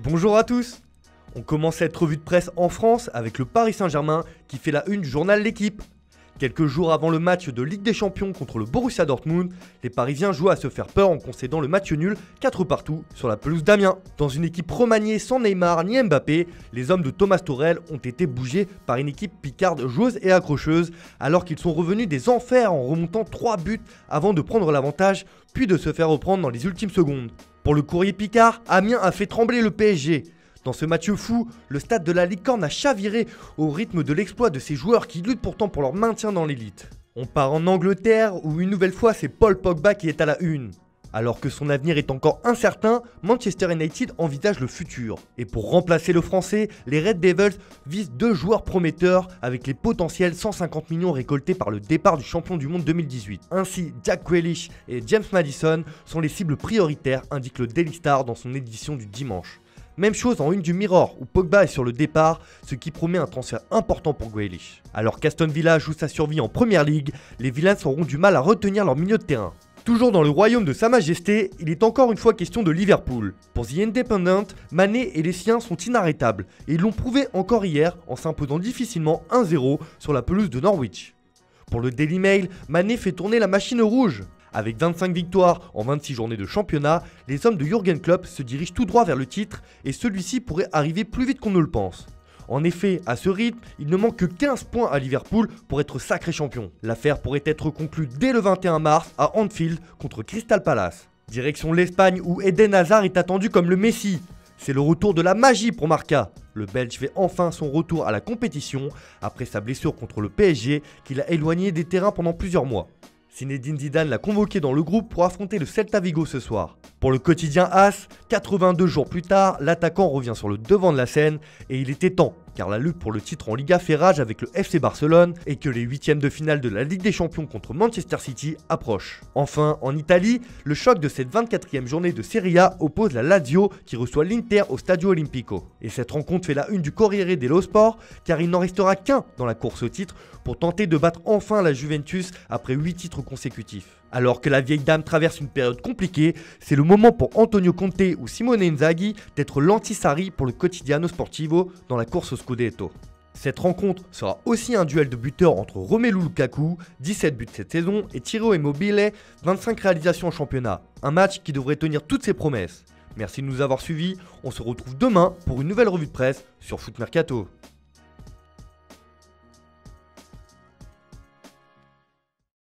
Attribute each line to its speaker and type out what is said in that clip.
Speaker 1: Bonjour à tous. On commence cette revue de presse en France avec le Paris Saint-Germain qui fait la une du journal L'Équipe. Quelques jours avant le match de Ligue des Champions contre le Borussia Dortmund, les Parisiens jouent à se faire peur en concédant le match nul 4 partout sur la pelouse d'Amiens. Dans une équipe remaniée sans Neymar ni Mbappé, les hommes de Thomas Tuchel ont été bougés par une équipe picarde joueuse et accrocheuse alors qu'ils sont revenus des enfers en remontant 3 buts avant de prendre l'avantage puis de se faire reprendre dans les ultimes secondes. Pour le courrier Picard, Amiens a fait trembler le PSG. Dans ce match fou, le stade de la Licorne a chaviré au rythme de l'exploit de ces joueurs qui luttent pourtant pour leur maintien dans l'élite. On part en Angleterre où une nouvelle fois c'est Paul Pogba qui est à la une. Alors que son avenir est encore incertain, Manchester United envisage le futur. Et pour remplacer le français, les Red Devils visent 2 joueurs prometteurs avec les potentiels 150 millions récoltés par le départ du champion du monde 2018. Ainsi, Jack Grealish et James Maddison sont les cibles prioritaires, indique le Daily Star dans son édition du dimanche. Même chose en une du Mirror où Pogba est sur le départ, ce qui promet un transfert important pour Grealish. Alors qu'Aston Villa joue sa survie en Premier League, les Villains auront du mal à retenir leur milieu de terrain. Toujours dans le royaume de Sa Majesté, il est encore une fois question de Liverpool. Pour The Independent, Mané et les siens sont inarrêtables et ils l'ont prouvé encore hier en s'imposant difficilement 1-0 sur la pelouse de Norwich. Pour le Daily Mail, Mané fait tourner la machine rouge. Avec 25 victoires en 26 journées de championnat, les hommes de Jürgen Klopp se dirigent tout droit vers le titre et celui-ci pourrait arriver plus vite qu'on ne le pense. En effet, à ce rythme, il ne manque que 15 points à Liverpool pour être sacré champion. L'affaire pourrait être conclue dès le 21 mars à Anfield contre Crystal Palace. Direction l'Espagne où Eden Hazard est attendu comme le Messi. C'est le retour de la magie pour Marca. Le Belge fait enfin son retour à la compétition après sa blessure contre le PSG qui l'a éloigné des terrains pendant plusieurs mois. Zinedine Zidane l'a convoqué dans le groupe pour affronter le Celta Vigo ce soir. Pour le quotidien AS, 82 jours plus tard, l'attaquant revient sur le devant de la scène et il était temps, car la lutte pour le titre en Liga fait rage avec le FC Barcelone et que les 8e de finale de la Ligue des Champions contre Manchester City approchent. Enfin, en Italie, le choc de cette 24e journée de Serie A oppose la Lazio qui reçoit l'Inter au Stadio Olimpico. Et cette rencontre fait la une du Corriere dello Sport car il n'en restera qu'un dans la course au titre pour tenter de battre enfin la Juventus après 8 titres consécutifs. Alors que la vieille dame traverse une période compliquée, c'est le moment pour Antonio Conte ou Simone Inzaghi d'être l'anti-Sarri pour le Quotidiano Sportivo dans la course au Scudetto. Cette rencontre sera aussi un duel de buteurs entre Romelu Lukaku, 17 buts cette saison, et Ciro Immobile, 25 réalisations en championnat. Un match qui devrait tenir toutes ses promesses. Merci de nous avoir suivis, on se retrouve demain pour une nouvelle revue de presse sur Foot Mercato.